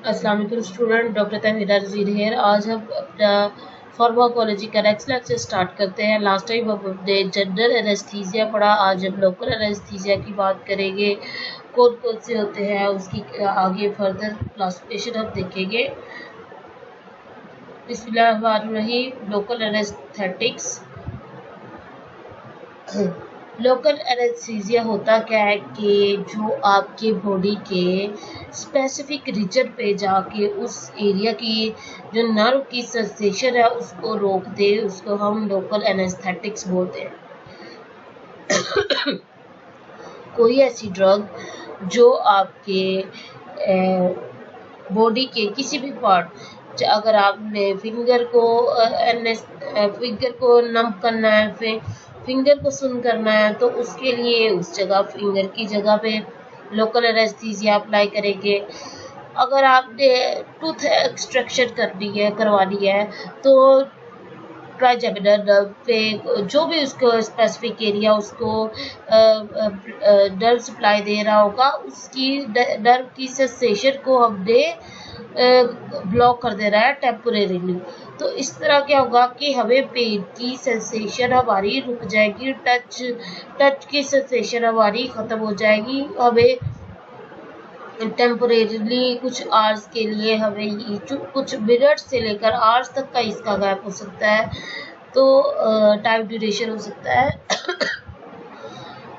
अस्सलाम वालेकुम student, doctor तहमीरा रज़ीद hair. आज हम अपना फार्माकोलॉजी का नेक्स्ट लेक्चर स्टार्ट करते हैं। लास्ट टाइम हमने जनरल एनेस्थीसिया पढ़ा, आज हम लोकल एनेस्थीसिया की बात करेंगे। कौन कौन से होते हैं उसकी आगे फर्दर क्लासिफिकेशन हम देखेंगे। बिस्मिल्लाहिर्रहमानिर्रहीम। Local anaesthetics. लोकल एनेस्थीसिया होता क्या है कि जो आपके बॉडी के स्पेसिफिक रीजन पे जाके उस एरिया की जो नर्व की सेंसेशन है उसको रोक दे, उसको हम लोकल एनेस्थेटिक्स बोलते हैं। कोई ऐसी ड्रग जो आपके बॉडी के किसी भी पार्ट, अगर आपने फिंगर को नम करना है, फिंगर को सुन करना है, तो उसके लिए उस जगह फिंगर की जगह पे लोकल एनेस्थीसिया अप्लाई करेंगे। अगर आपने टूथ एक्सट्रैक्शन करवानी है तो ट्राइजेमिनल नर्व पे जो भी उसको स्पेसिफिक एरिया उसको नर्व सप्लाई दे रहा होगा, उसकी नर्व की सेंसेशन को हमने ब्लॉक कर दे रहा है टेम्पोरेरीली। तो इस तरह क्या होगा कि हमें पेन की सेंसेशन हमारी रुक जाएगी, टच की सेंसेशन हमारी ख़त्म हो जाएगी। हमें टेम्पोरेरीली कुछ आवर्स के लिए, हमें कुछ मिनट से लेकर आवर्स तक का इसका गैप हो सकता है, तो टाइम ड्यूरेशन हो सकता है।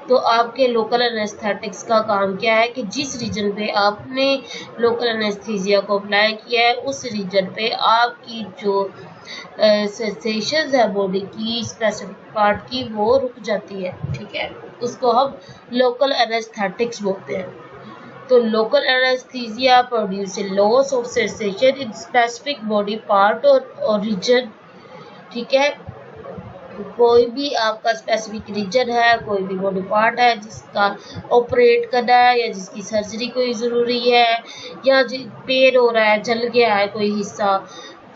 तो आपके लोकल एनेस्थेटिक्स का काम क्या है कि जिस रीजन पे आपने लोकल एनेस्थीसिया को अप्लाई किया है उस रीजन पे आपकी जो सेंसेशंस है बॉडी की स्पेसिफिक पार्ट की वो रुक जाती है, ठीक है। उसको हम लोकल एनेस्थेटिक्स बोलते हैं। तो local anaesthesia produce loss of sensation in specific body part और रीजन, ठीक है। कोई भी आपका स्पेसिफिक रीजन है, कोई भी बॉडी पार्ट है जिसका ऑपरेट करना है या जिसकी सर्जरी कोई ज़रूरी है, या पेन हो रहा है, जल गया है कोई हिस्सा,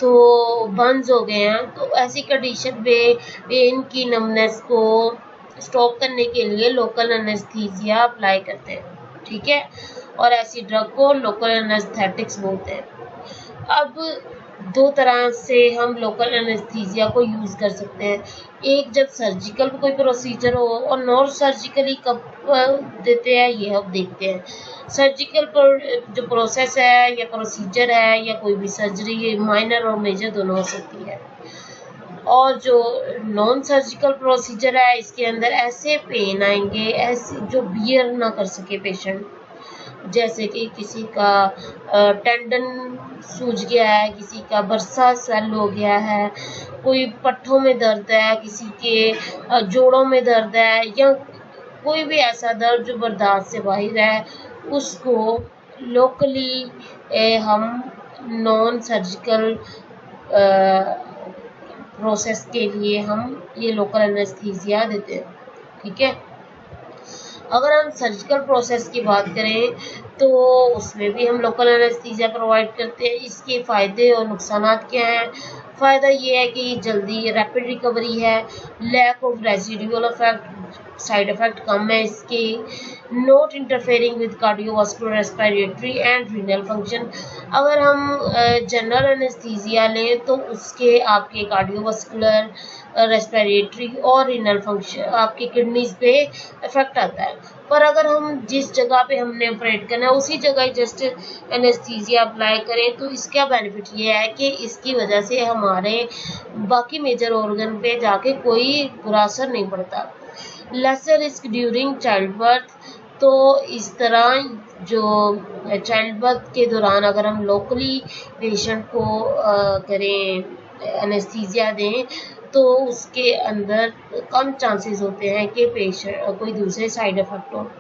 तो बर्न्स हो गए हैं, तो ऐसी कंडीशन में पेन की नमनेस को स्टॉप करने के लिए लोकल एनेस्थीसिया अप्लाई करते हैं, ठीक है। और ऐसी ड्रग को लोकल एनेस्थेटिक्स बोलते हैं। अब दो तरह से हम लोकल एनेस्थीसिया को यूज़ कर सकते हैं। एक जब सर्जिकल कोई प्रोसीजर हो, और नॉन सर्जिकली कब देते हैं ये हम देखते हैं। सर्जिकल पर जो प्रोसेस है या प्रोसीजर है या कोई भी सर्जरी, ये माइनर और मेजर दोनों हो सकती है। और जो नॉन सर्जिकल प्रोसीजर है इसके अंदर ऐसे पेन आएंगे, ऐसे जो बियर ना कर सके पेशेंट, जैसे कि किसी का टेंडन सूज गया है, किसी का बरसा सेल हो गया है, कोई पट्ठों में दर्द है, किसी के जोड़ों में दर्द है, या कोई भी ऐसा दर्द जो बर्दाश्त से बाहर है, उसको लोकली हम नॉन सर्जिकल प्रोसेस के लिए हम ये लोकल एनेस्थीसिया देते हैं, ठीक है। अगर हम सर्जिकल प्रोसेस की बात करें तो उसमें भी हम लोकल एनेस्थीसिया प्रोवाइड करते हैं। इसके फ़ायदे और नुकसान क्या हैं? फ़ायदा ये है कि जल्दी रैपिड रिकवरी है, lack of residual effect, side effect कम है इसके, not interfering with cardiovascular, respiratory and renal function. अगर हम जनरल एनेस्थीसिया लें तो उसके आपके कार्डियोवास्कुलर, रेस्पिरेटरी और रीनल फंक्शन, आपके किडनीज पे इफेक्ट आता है। पर अगर हम जिस जगह पे हमने ऑपरेट करना है उसी जगह जस्ट एनेस्थीसिया अप्लाई करें तो इसका बेनिफिट ये है कि इसकी वजह से हमारे बाकी मेजर ऑर्गन पे जाके कोई बुरा असर नहीं पड़ता। Lesser risk during child birth, तो इस तरह जो चाइल्ड बर्थ के दौरान अगर हम लोकली पेशेंट को करें, एनेस्थीसिया दें, तो उसके अंदर कम चांसेस होते हैं कि पेशेंट कोई दूसरे साइड इफ़ेक्ट हो।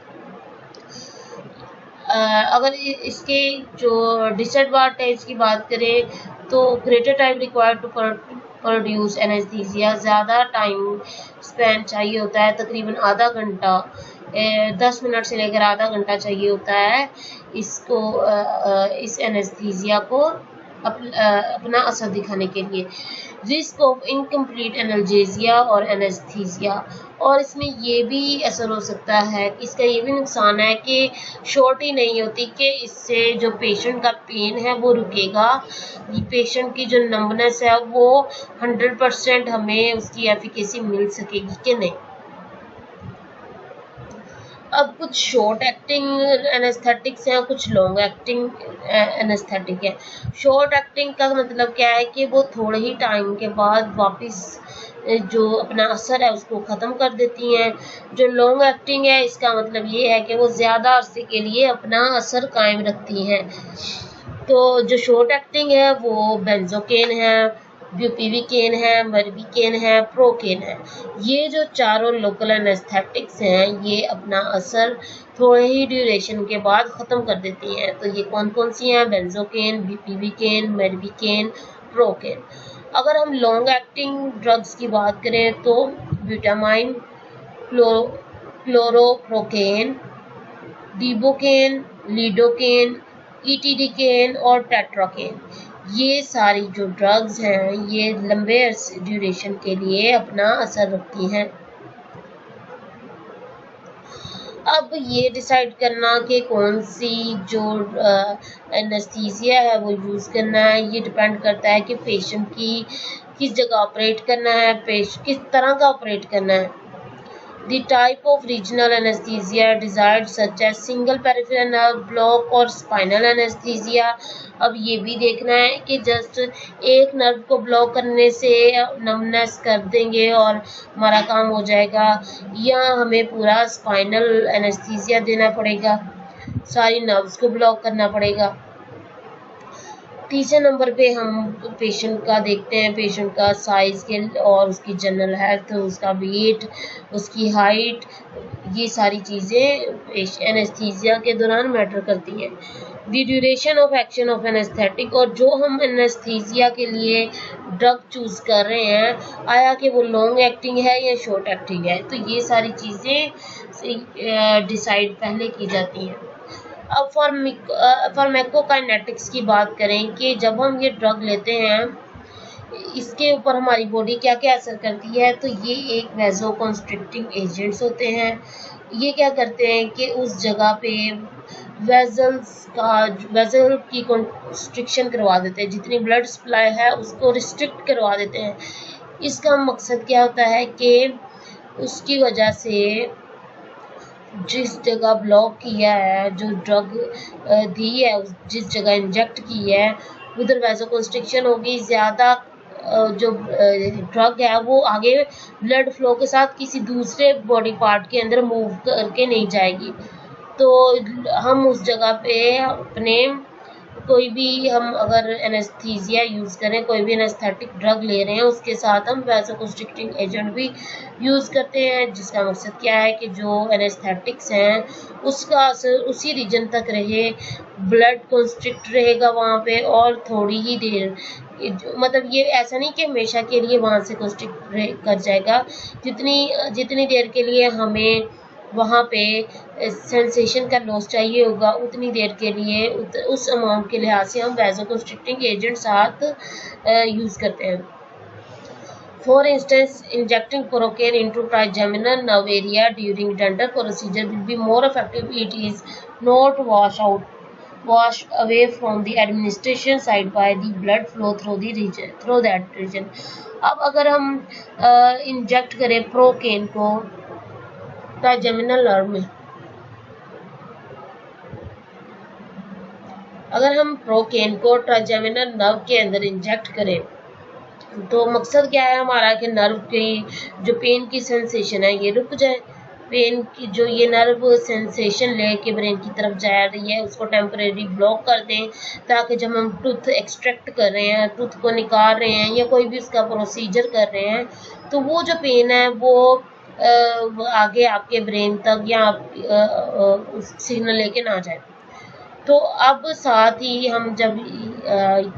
अगर इसके जो डिसएडवांटेज की बात करें तो greater time required to produce anaesthesia, ज़्यादा टाइम स्पेंड चाहिए होता है, तकरीबन आधा घंटा, 10 मिनट से लेकर आधा घंटा चाहिए होता है इसको, इस एनेस्थीसिया को अपना असर दिखाने के लिए। रिस्क ऑफ इनकम्प्लीट एनाल्जेसिया और एनेस्थीसिया, और इसमें ये भी असर हो सकता है, इसका ये भी नुकसान है कि शॉर्ट ही नहीं होती कि इससे जो पेशेंट का पेन है वो रुकेगा, पेशेंट की जो नंबनेस है वो 100% हमें उसकी एफिकेसी मिल सकेगी कि नहीं। अब कुछ शॉर्ट एक्टिंग एनेस्थेटिक्स हैं, कुछ लॉन्ग एक्टिंग एनेस्थेटिक है। शॉर्ट एक्टिंग का मतलब क्या है कि वो थोड़े ही टाइम के बाद वापस जो अपना असर है उसको ख़त्म कर देती हैं। जो लॉन्ग एक्टिंग है इसका मतलब ये है कि वो ज़्यादा अरसे के लिए अपना असर कायम रखती हैं। तो जो शॉर्ट एक्टिंग है वो बेंजोकेन है, ब्यूपीविकेन है, मर्बिकेन है, प्रोकेन है। ये जो चारों लोकल एनेस्थेटिक्स हैं ये अपना असर थोड़े ही ड्यूरेशन के बाद ख़त्म कर देती हैं। तो ये कौन कौन सी हैं? बेंजोकेन, ब्यूपीविकेन, मर्बिकेन, प्रोकेन। अगर हम लॉन्ग एक्टिंग ड्रग्स की बात करें तो ब्यूटामाइन, क्लोरोप्रोकेन, डिबोकेन, लीडोकेन, ईटीडीकेन और टेट्राकेन, ये सारी जो ड्रग्स हैं ये लंबे ड्यूरेशन के लिए अपना असर रखती हैं। अब ये डिसाइड करना कि कौन सी जो एनेस्थीसिया है वो यूज़ करना है, ये डिपेंड करता है कि पेशेंट की किस जगह ऑपरेट करना है, किस तरह का ऑपरेट करना है। The type of regional anesthesia desired such as single peripheral nerve block और spinal anesthesia। अब ये भी देखना है कि जस्ट एक नर्व को ब्लॉक करने से नमनेस कर देंगे और हमारा काम हो जाएगा, या हमें पूरा स्पाइनल एनेस्थीसिया देना पड़ेगा, सारी नर्व्स को ब्लॉक करना पड़ेगा। तीसरे नंबर पे हम पेशेंट का देखते हैं, पेशेंट का साइज़ के और उसकी जनरल हेल्थ, उसका वेट, उसकी हाइट, ये सारी चीज़ें एनेस्थीसिया के दौरान मैटर करती हैं। The duration of action of anaesthetic, और जो हम एनेस्थीसिया के लिए ड्रग चूज़ कर रहे हैं आया कि वो लॉन्ग एक्टिंग है या शॉर्ट एक्टिंग है, तो ये सारी चीज़ें डिसाइड पहले की जाती हैं। अब फार्माकोकाइनेटिक्स की बात करें कि जब हम ये ड्रग लेते हैं इसके ऊपर हमारी बॉडी क्या क्या असर करती है, तो ये एक वैसोकॉन्स्ट्रिक्टिंग एजेंट्स होते हैं। ये क्या करते हैं कि उस जगह पे वेजल की कॉन्स्ट्रिक्शन करवा देते हैं, जितनी ब्लड सप्लाई है उसको रिस्ट्रिक्ट करवा देते हैं। इसका मकसद क्या होता है कि उसकी वजह से जिस जगह ब्लॉक किया है, जो ड्रग दी है, जिस जगह इंजेक्ट की है उधर वैसोकॉन्स्ट्रिक्शन होगी, ज़्यादा जो ड्रग है वो आगे ब्लड फ्लो के साथ किसी दूसरे बॉडी पार्ट के अंदर मूव करके नहीं जाएगी। तो हम उस जगह पे अपने कोई भी हम अगर एनेस्थीसिया यूज़ करें, कोई भी एनेस्थेटिक ड्रग ले रहे हैं उसके साथ हम वैसोकॉन्स्ट्रिक्टिंग एजेंट भी यूज़ करते हैं, जिसका मकसद क्या है कि जो एनेस्थेटिक्स हैं उसका असर उसी रीजन तक रहे, ब्लड कॉन्स्ट्रिक्ट रहेगा वहाँ पे और थोड़ी ही देर, मतलब ये ऐसा नहीं कि हमेशा के लिए वहाँ से कॉन्स्ट्रिक्ट कर जाएगा, जितनी देर के लिए हमें वहाँ पे सेंसेशन का लॉस चाहिए होगा उतनी देर के लिए उस अमाउंट के लिहाज से हम वैसोकॉन्स्ट्रिक्टिंग एजेंट साथ यूज़ करते हैं। For instance, injecting procaine into trigeminal nerve area during dental procedure will be more effective. It is not wash away from the administration side by the blood flow through that region। अब अगर हम inject करें procaine को trigeminal nerve में, अगर हम procaine को trigeminal nerve के अंदर इंजेक्ट करें तो मकसद क्या है हमारा कि नर्व की जो पेन की सेंसेशन है ये रुक जाए, पेन की जो ये नर्व सेंसेशन लेके ब्रेन की तरफ जा रही है उसको टेम्परेरी ब्लॉक कर दें, ताकि जब हम टूथ एक्सट्रैक्ट कर रहे हैं, टूथ को निकाल रहे हैं या कोई भी उसका प्रोसीजर कर रहे हैं, तो वो जो पेन है वो आगे आपके ब्रेन तक या सिग्नल लेके ना जाए। तो अब साथ ही हम जब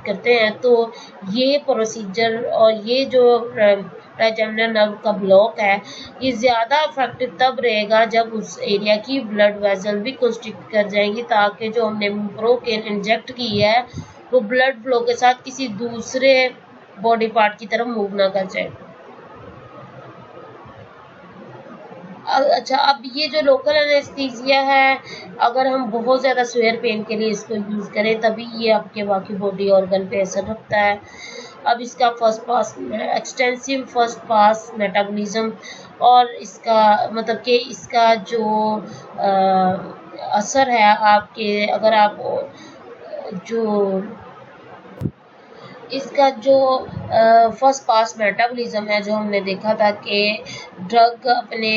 करते हैं तो ये प्रोसीजर और ये जो ट्राइजेमिनल नर्व का ब्लॉक है ये ज़्यादा इफेक्टिव तब रहेगा जब उस एरिया की ब्लड वेसल भी कॉन्स्ट्रिक्ट कर जाएंगी, ताकि जो हमने प्रोकेन इंजेक्ट की है वो ब्लड फ्लो के साथ किसी दूसरे बॉडी पार्ट की तरफ मूव ना कर जाए। अच्छा, अब ये जो लोकल एनेस्थीसिया है, अगर हम बहुत ज़्यादा सीवियर पेन के लिए इसको यूज़ करें तभी ये आपके बाकी बॉडी ऑर्गन पे असर रखता है। अब इसका first pass extensive first pass metabolism, और इसका मतलब कि इसका जो असर है आपके, अगर आप जो इसका जो फर्स्ट पास मेटाबॉलिज्म है, जो हमने देखा था कि ड्रग अपने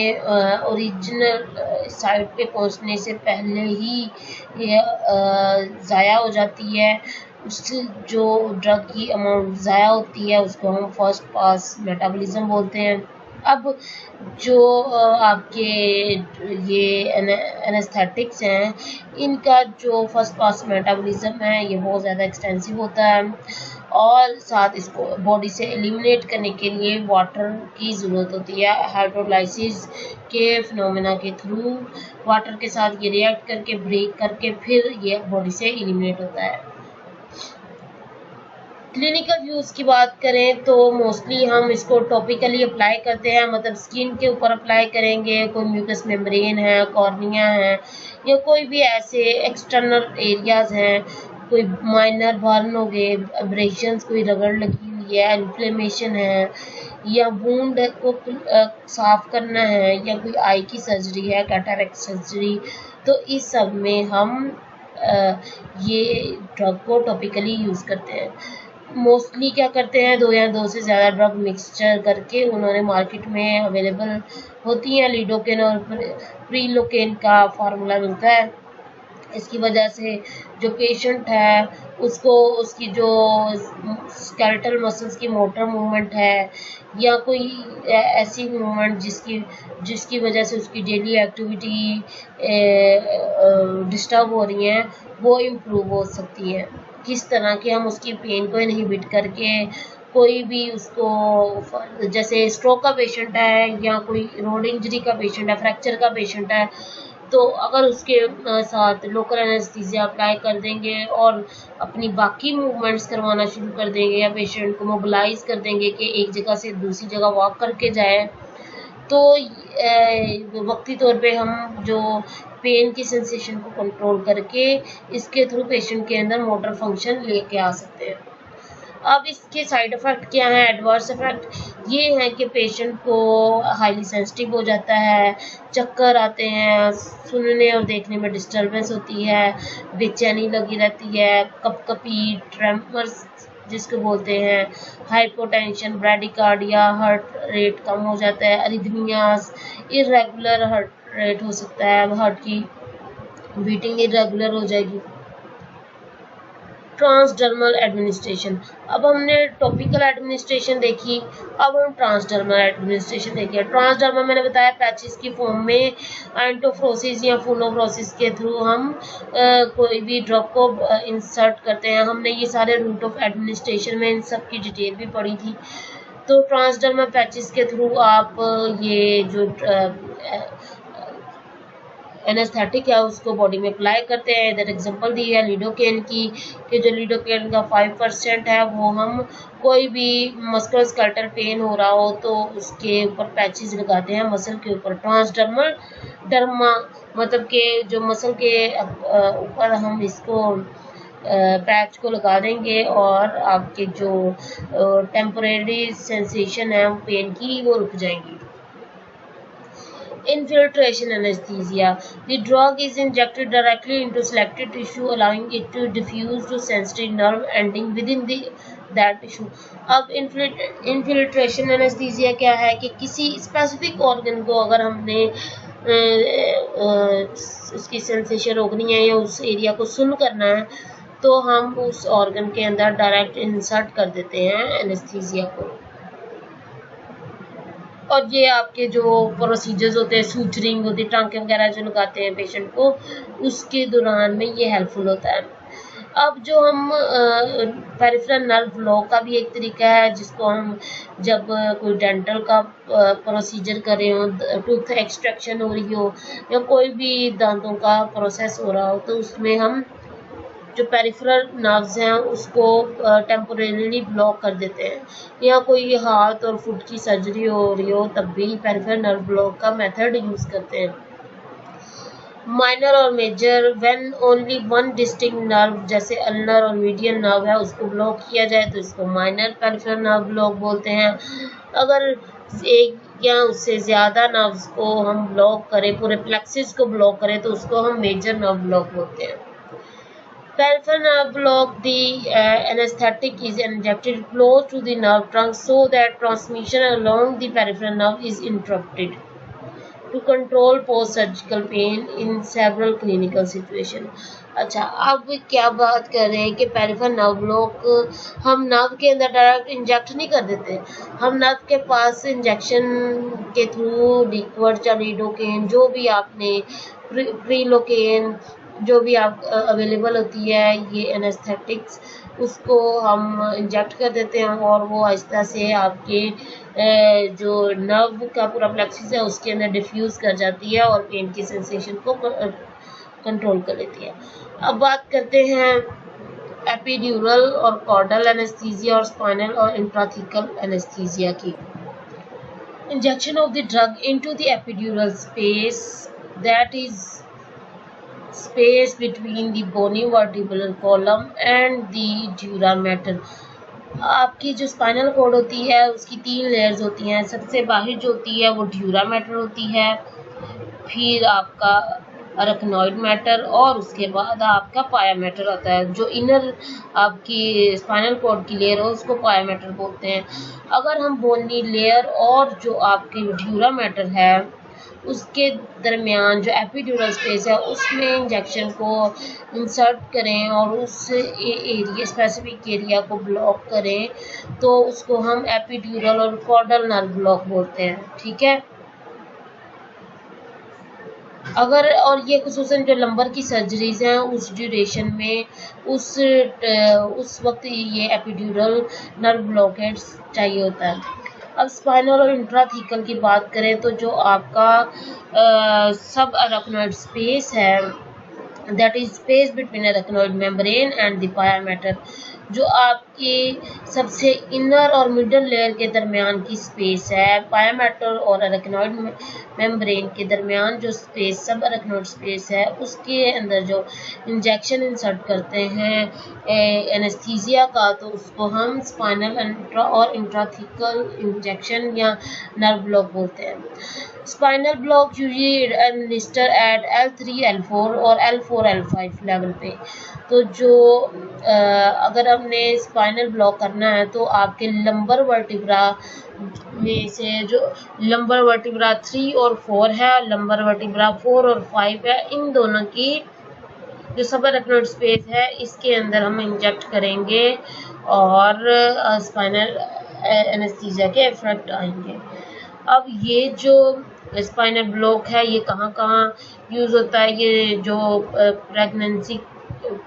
ओरिजिनल साइट पे पहुंचने से पहले ही ये ज़ाया हो जाती है। उस जो ड्रग की अमाउंट ज़ाया होती है उसको हम फर्स्ट पास मेटाबॉलिज्म बोलते हैं। अब जो आपके ये एनेस्थेटिक्स हैं, इनका जो फर्स्ट पास मेटाबॉलिज्म है ये बहुत ज़्यादा एक्सटेंसिव होता है, और साथ इसको बॉडी से एलिमिनेट करने के लिए वाटर की ज़रूरत होती है। हाइड्रोलाइसिस के फिनोमेना के थ्रू वाटर के साथ ये रिएक्ट करके ब्रेक करके फिर ये बॉडी से एलिमिनेट होता है। क्लिनिकल यूज़ की बात करें तो मोस्टली हम इसको टॉपिकली अप्लाई करते हैं, मतलब स्किन के ऊपर अप्लाई करेंगे। कोई म्यूकस मेम्ब्रेन है, कॉर्निया है, या कोई भी ऐसे एक्सटर्नल एरियाज़ हैं, कोई माइनर बर्न हो गए, एब्रेशंस, कोई रगड़ लगी हुई है, इन्फ्लेमेशन है, या वूंड को साफ करना है, या कोई आई की सर्जरी है, कैटरेक्ट सर्जरी, तो इस सब में हम ये ड्रग को टॉपिकली यूज़ करते हैं। मोस्टली क्या करते हैं, 2 या 2 से ज़्यादा ड्रग मिक्सचर करके उन्होंने मार्केट में अवेलेबल होती हैं। लिडोकेन और प्रीलोकेन का फार्मूला मिलता है। इसकी वजह से जो पेशेंट है उसको उसकी जो स्केलेटल मसल्स की मोटर मूवमेंट है, या कोई ऐसी मूवमेंट जिसकी वजह से उसकी डेली एक्टिविटी डिस्टर्ब हो रही हैं, वो इम्प्रूव हो सकती है। किस तरह के हम उसकी पेन को इनहिबिट करके कोई भी उसको, जैसे स्ट्रोक का पेशेंट है, या कोई रोड इंजरी का पेशेंट है, फ्रैक्चर का पेशेंट है, तो अगर उसके साथ लोकल एनेस्थीसिया अप्लाई कर देंगे और अपनी बाकी मूवमेंट्स करवाना शुरू कर देंगे, या पेशेंट को मोबिलाइज कर देंगे कि एक जगह से दूसरी जगह वॉक करके जाए, तो वक्ती तौर पे हम जो पेन की सेंसेशन को कंट्रोल करके इसके थ्रू पेशेंट के अंदर मोटर फंक्शन लेके आ सकते हैं। अब इसके साइड इफ़ेक्ट क्या हैं, एडवर्स इफ़ेक्ट ये हैं कि पेशेंट को हाईली सेंसिटिव हो जाता है, चक्कर आते हैं, सुनने और देखने में डिस्टर्बेंस होती है, बेचैनी लगी रहती है, कपकपी, ट्रेमर्स जिसको बोलते हैं, हाइपोटेंशन, ब्रैडिकार्डिया, हार्ट रेट कम हो जाता है, अरिथमियास, इरेगुलर हार्ट रेट हो सकता है, हार्ट की बीटिंग इरेगुलर हो जाएगी। ट्रांसडर्मल एडमिनिस्ट्रेशन, अब हमने टॉपिकल एडमिनिस्ट्रेशन देखी, अब हम ट्रांसडर्मल एडमिनिस्ट्रेशन देखिए। ट्रांसडर्मल मैंने बताया पैचेस की फॉर्म में एंटोफ्रोसिस या फूलोफ्रोसिस के थ्रू हम कोई भी ड्रग को इंसर्ट करते हैं। हमने ये सारे रूट ऑफ एडमिनिस्ट्रेशन में इन सब की डिटेल भी पढ़ी थी। तो ट्रांसडर्मल पैचेस के थ्रू आप ये जो एनेस्थेटिक है उसको बॉडी में अप्लाई करते हैं। इधर एग्जांपल दी है लिडोकेन की, कि जो लिडोकेन का 5% है वो हम कोई भी मस्कुलोस्केलेटल पेन हो रहा हो तो उसके ऊपर पैचेस लगाते हैं मसल के ऊपर। ट्रांसडर्मल डर्मा मतलब कि जो मसल के ऊपर हम इसको पैच को लगा देंगे और आपके जो टेम्परेरी सेंसेशन है पेन की वो रुक जाएंगी। Infiltration anesthesia. The drug is injected directly into selected tissue, allowing it to diffuse to sensitive nerve ending within that tissue. अब infiltration anesthesia क्या है कि किसी स्पेसिफिक ऑर्गन को अगर हमने उसकी सेंसेशन रोकनी है या उस एरिया को सुन करना है तो हम उस ऑर्गन के अंदर डायरेक्ट इंसर्ट कर देते हैं एनेस्थीसिया को। और ये आपके जो प्रोसीजर्स होते हैं, सूचरिंग होती है, टांके वगैरह जो लगाते हैं पेशेंट को, उसके दौरान में ये हेल्पफुल होता है। अब जो हम पेरिफेरल नर्व ब्लॉक का भी एक तरीका है जिसको हम जब कोई डेंटल का प्रोसीजर कर रहे हो, टूथ एक्सट्रैक्शन हो रही हो या कोई भी दांतों का प्रोसेस हो रहा हो तो उसमें हम जो पेरिफेरल नर्व्स हैं उसको टेम्पोरेली ब्लॉक कर देते हैं, या कोई हाथ और फुट की सर्जरी हो रही हो तब भी पेरिफेरल नर्व ब्लॉक का मेथड यूज़ करते हैं। माइनर और major, when only one distinct nerve जैसे अल्नर और मीडियन नर्व है उसको ब्लॉक किया जाए तो इसको माइनर पेरिफेरल नर्व ब्लॉक बोलते हैं। अगर एक या उससे ज़्यादा नर्व्स को हम ब्लॉक करें, पूरे प्लेक्सिस को ब्लॉक करें तो उसको हम मेजर नर्व ब्लॉक बोलते हैं। Peripheral nerve block, the anesthetic is injected close to the nerve trunk so that transmission along the peripheral nerve is interrupted to control post-surgical pain in several clinical situations. अच्छा, अब क्या बात कर रहे हैं कि पेरिफेरल नर्व ब्लॉक हम nerve के अंदर डायरेक्ट इंजेक्ट नहीं कर देते, हम नर्व के पास इंजेक्शन के थ्रू लिक्विड या लिडोकेन जो भी आपने प्रीलोकेन जो भी आप अवेलेबल होती है ये एनेस्थेटिक्स, उसको हम इंजेक्ट कर देते हैं और वो आहिस्ता से आपके जो नर्व का पूरा प्लेक्सिस है उसके अंदर डिफ्यूज़ कर जाती है और पेन की सेंसेशन को कंट्रोल कर लेती है। अब बात करते हैं एपिड्यूरल और कॉर्डल एनेस्थीसिया और स्पाइनल और इंट्राथीकल एनेस्थीसिया की। Injection of the drug into the epidural space, that is space between the bony vertebral column and the dura mater। आपकी जो स्पाइनल कॉर्ड होती है उसकी 3 लेयर्स होती हैं। सबसे बाहर जो होती है वो ड्यूरा मैटर होती है, फिर आपका अरकनॉइड मैटर और उसके बाद आपका पाया मैटर आता है। जो इनर आपकी स्पाइनल कॉर्ड की लेयर हो उसको पाया मैटर बोलते हैं। अगर हम बोनी लेयर और जो आपकी ड्यूरा मैटर है उसके दरमियान जो एपिड्यूरल स्पेस है उसमें इंजेक्शन को इंसर्ट करें और उस एरिया स्पेसिफिक एरिया को ब्लॉक करें तो उसको हम एपिड्यूरल और कॉर्डल नर्व ब्लॉक बोलते हैं। ठीक है, अगर और ये खुसूसन जो लंबर की सर्जरीज हैं उस ड्यूरेशन में उस वक्त ये एपिड्यूरल नर्व ब्लॉकेज चाहिए होता है। अब स्पाइनल और इंट्राथीकल की बात करें तो जो आपका सब अरकनॉइड स्पेस है, that is space between arachnoid membrane and the pia mater, जो आपकी सबसे इनर और मिडल लेयर के दरमियान की स्पेस है। पाया मैटर और अरकनॉइड मेम्ब्रेन के दरमियान जो स्पेस सब अरकनॉइड स्पेस है उसके अंदर जो इंजेक्शन इंसर्ट करते हैं एनेस्थीसिया का तो उसको हम स्पाइनल और इंट्राथीकल इंजेक्शन या नर्व ब्लॉक बोलते हैं। Spinal block usually administer at L3 L4 और L4 L5 लेवल पे। तो जो अगर हमने स्पाइनल ब्लॉक करना है तो आपके लंबर वर्टिब्रा में से जो लंबर वर्टिब्रा 3 और 4 है, लंबर वर्टिब्रा 4 और 5 है, इन दोनों की जो सबअरकनॉइड स्पेस है इसके अंदर हम इंजेक्ट करेंगे और स्पाइनल एनेस्थीसिया के इफेक्ट आएंगे। अब ये जो स्पाइनल ब्लॉक है ये कहाँ कहाँ यूज़ होता है? ये जो प्रेगनेंसी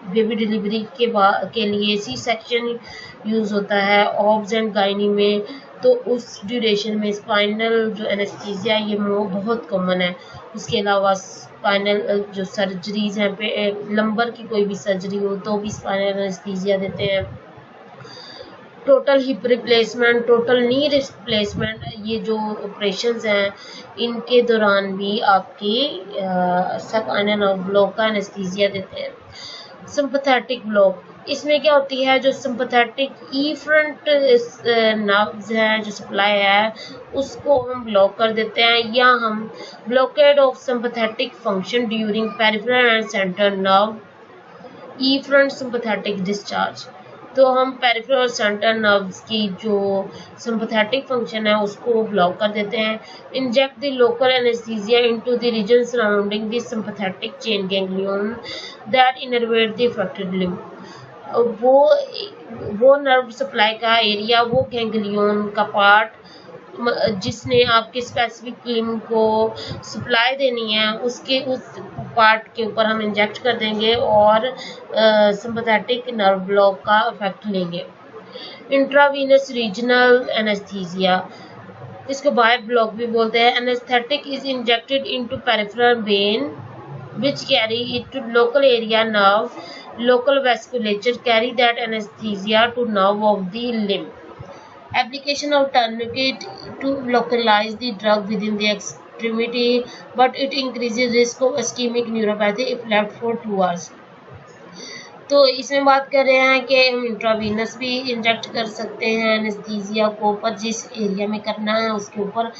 बेबी डिलीवरी के लिए सी सेक्शन यूज़ होता है, ऑब्स एंड गाइनी में, तो उस ड्यूरेशन में स्पाइनल जो एनेस्थीसिया ये बहुत कॉमन है। उसके अलावा स्पाइनल जो सर्जरीज हैं पे लंबर की कोई भी सर्जरी हो तो भी स्पाइनल एनेस्थीसिया देते हैं। Total hip replacement, total knee replacement, ये जो ऑपरेशंस हैं इनके दौरान भी आपकी स्पाइनल ब्लॉक का एनेस्थीसिया देते हैं। सिंपैथेटिक ब्लॉक, इसमें क्या होती है जो सिंपैथेटिक इफ्रंट नर्व्स हैं जो सप्लाई है उसको हम ब्लॉक कर देते हैं, या हम blockade of sympathetic function during peripheral and central nerve efferent sympathetic discharge. तो हम पेरिफेरल और सेंट्रल नर्व्स की जो सिंपैथेटिक फंक्शन है उसको ब्लॉक कर देते हैं। Inject the local anaesthesia into the region surrounding the sympathetic chain ganglion that innervate the affected limb. वो नर्व सप्लाई का एरिया, वो गैंग्लियन का पार्ट जिसने आपके स्पेसिफिक लिम्ब को सप्लाई देनी है उसके उस पार्ट के ऊपर हम इंजेक्ट कर देंगे और सिंपैथेटिक नर्व ब्लॉक का इफेक्ट लेंगे। इंट्रावीनस रीजनल एनेस्थीसिया, इसको बाय ब्लॉक भी बोलते हैं। Anaesthetic is injected into peripheral when which carry it to local area nerve local vasculature carry that anesthesia to nerve of the limb. Application of tourniquet to localize the drug within the extremity, but it increases risk of ischemic neuropathy if left for 2 hours. तो इसमें बात कर रहे हैं कि हम intravenous भी inject कर सकते हैं एनेस्थीसिया को, पर जिस एरिया में करना है उसके ऊपर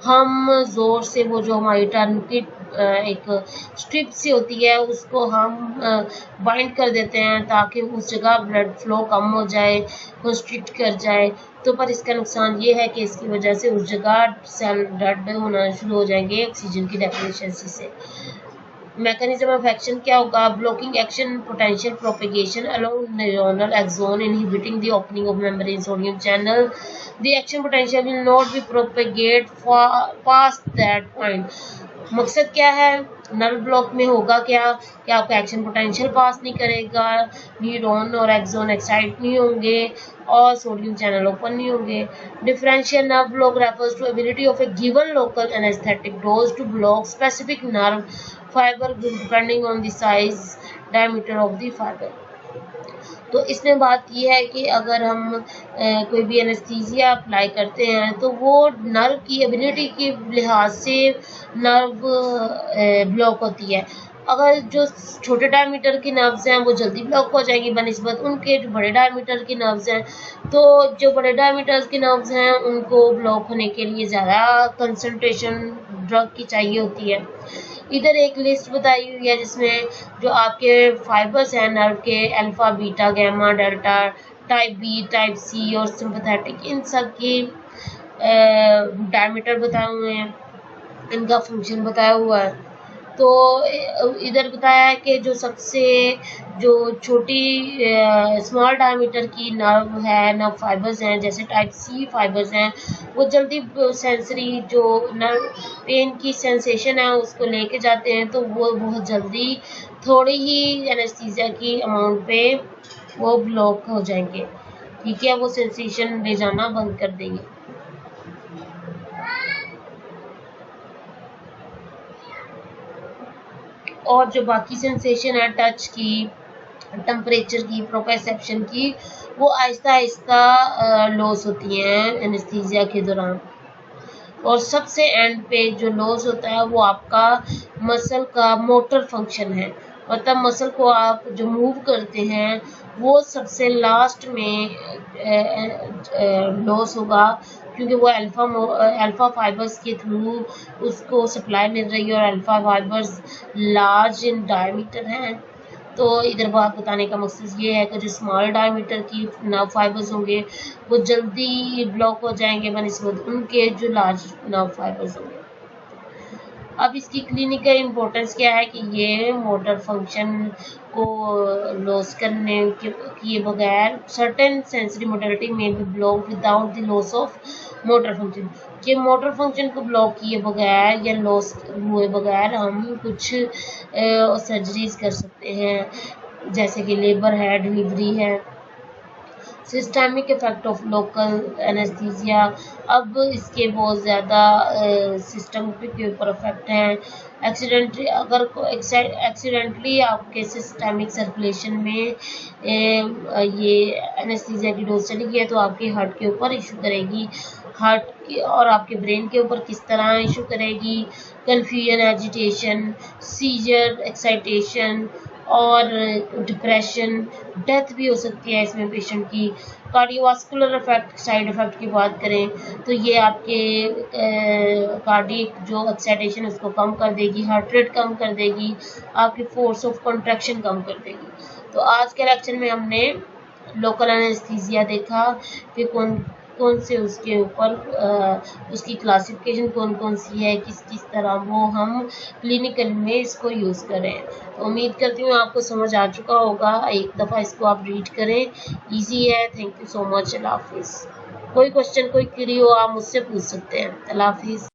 हम ज़ोर से वो जो हमारी टर्निकेट एक स्ट्रिप सी होती है उसको हम बाइंड कर देते हैं ताकि उस जगह ब्लड फ्लो कम हो जाए, कंस्ट्रिक्ट कर जाए। तो पर इसका नुकसान ये है कि इसकी वजह से उस जगह सेल डेड होना शुरू हो जाएंगे ऑक्सीजन की डेफिशिएंसी से। मैकेनिज्म ऑफ एक्शन क्या होगा? Blocking action potential propagation along neuronal axon inhibiting the opening of membrane sodium channel. The action potential will not be propagate past that point. मकसद क्या है? नर्व ब्लॉक में होगा क्या कि आपका एक्शन पोटेंशियल पास नहीं करेगा, न्यूरॉन और एक्सोन एक्साइट नहीं होंगे और सोडियम चैनल ओपन नहीं होंगे। Differential nerve block refers to ability of a given local anaesthetic dose to block specific nerve fibre depending on the size diameter of the fibre. तो इसमें बात यह है कि अगर हम कोई भी एनेस्थीसिया अप्लाई करते हैं तो वो नर्व की एबिलिटी के लिहाज से नर्व ब्लॉक होती है। अगर जो छोटे डायमीटर की नर्व्स हैं वो जल्दी ब्लॉक हो जाएंगी बनिस्बत उनके जो बड़े डायमीटर की नर्व्स हैं। तो जो बड़े डायमीटर की नर्व्स हैं उनको ब्लॉक होने के लिए ज़्यादा कंसंट्रेशन ड्रग की चाहिए होती है। इधर एक लिस्ट बताई हुई है जिसमें जो आपके फाइबर्स हैं नर्व के alpha, beta, gamma, delta, type B, type C और सिंपैथेटिक, इन सब की डायमीटर बताए हुए हैं, इनका फंक्शन बताया हुआ है। तो इधर बताया है कि जो सबसे जो छोटी स्मॉल डायमीटर की नर्व है, नर्व फाइबर्स हैं जैसे टाइप सी फाइबर्स हैं, वो जल्दी सेंसरी जो नर्व पेन की सेंसेशन है उसको लेके जाते हैं, तो वो बहुत जल्दी थोड़ी ही एनेस्थीसिया की अमाउंट पे वो ब्लॉक हो जाएंगे। ठीक है, वो सेंसेशन ले जाना बंद कर देंगे। और जो बाकी सेंसेशन है टच की, टेम्परेचर की, प्रोप्रोसेप्शन की, वो आहिस्ता आहिस्ता लॉस होती हैं एनेस्थीसिया के दौरान। और सबसे एंड पे जो लॉस होता है वो आपका मसल का मोटर फंक्शन है, मतलब मसल को आप जो मूव करते हैं वो सबसे लास्ट में लॉस होगा, क्योंकि वो अल्फा फाइबर्स के थ्रू उसको सप्लाई मिल रही है और alpha fibres large in diameter हैं। तो इधर बात बताने का मकसद ये है कि जो स्मॉल डायमीटर की नर्व फाइबर्स होंगे वो जल्दी ब्लॉक हो जाएंगे बनिस्बत उनके जो लार्ज नर्व फाइबर्स होंगे। अब इसकी क्लिनिकल इम्पोर्टेंस क्या है कि ये मोटर फंक्शन को लॉस करने किए बगैर सर्टेन सेंसरी मोडालिटी में भी block without the loss of motor function. ये मोटर फंक्शन को ब्लॉक किए बगैर या लॉस हुए बगैर हम कुछ सर्जरीज कर सकते हैं, जैसे कि लेबर है, डिलीवरी है। Systemic effect of local anaesthesia, अब इसके बहुत ज़्यादा सिस्टम के ऊपर इफेक्ट हैं। एक्सीडेंटली आपके सिस्टमिक सर्कुलेशन में ये एनेस्थीसिया की डोज चली गई है तो आपके हार्ट के ऊपर इशू करेगी, हार्ट और आपके ब्रेन के ऊपर किस तरह इशू करेगी, कन्फ्यूजन, एजिटेशन, सीजर, एक्साइटेशन और डिप्रेशन, डेथ भी हो सकती है इसमें पेशेंट की। कार्डियोवास्कुलर इफेक्ट, साइड इफेक्ट की बात करें तो ये आपके कार्डियक जो एक्साइटेशन उसको कम कर देगी, हार्ट रेट कम कर देगी, आपकी फोर्स ऑफ कॉन्ट्रैक्शन कम कर देगी। तो आज के लेक्चर में हमने लोकल एनेस्थीसिया देखा कि कौन कौन से उसके ऊपर उसकी क्लासिफिकेशन कौन कौन सी है, किस किस तरह वो हम क्लिनिकल में इसको यूज़ करें। तो उम्मीद करती हूँ आपको समझ आ चुका होगा। एक दफ़ा इसको आप रीड करें, इजी है। Thank you so much. अल्लाह हाफिज़। कोई क्वेश्चन, कोई क्वेरी हो आप मुझसे पूछ सकते हैं। अल्लाह हाफिज़।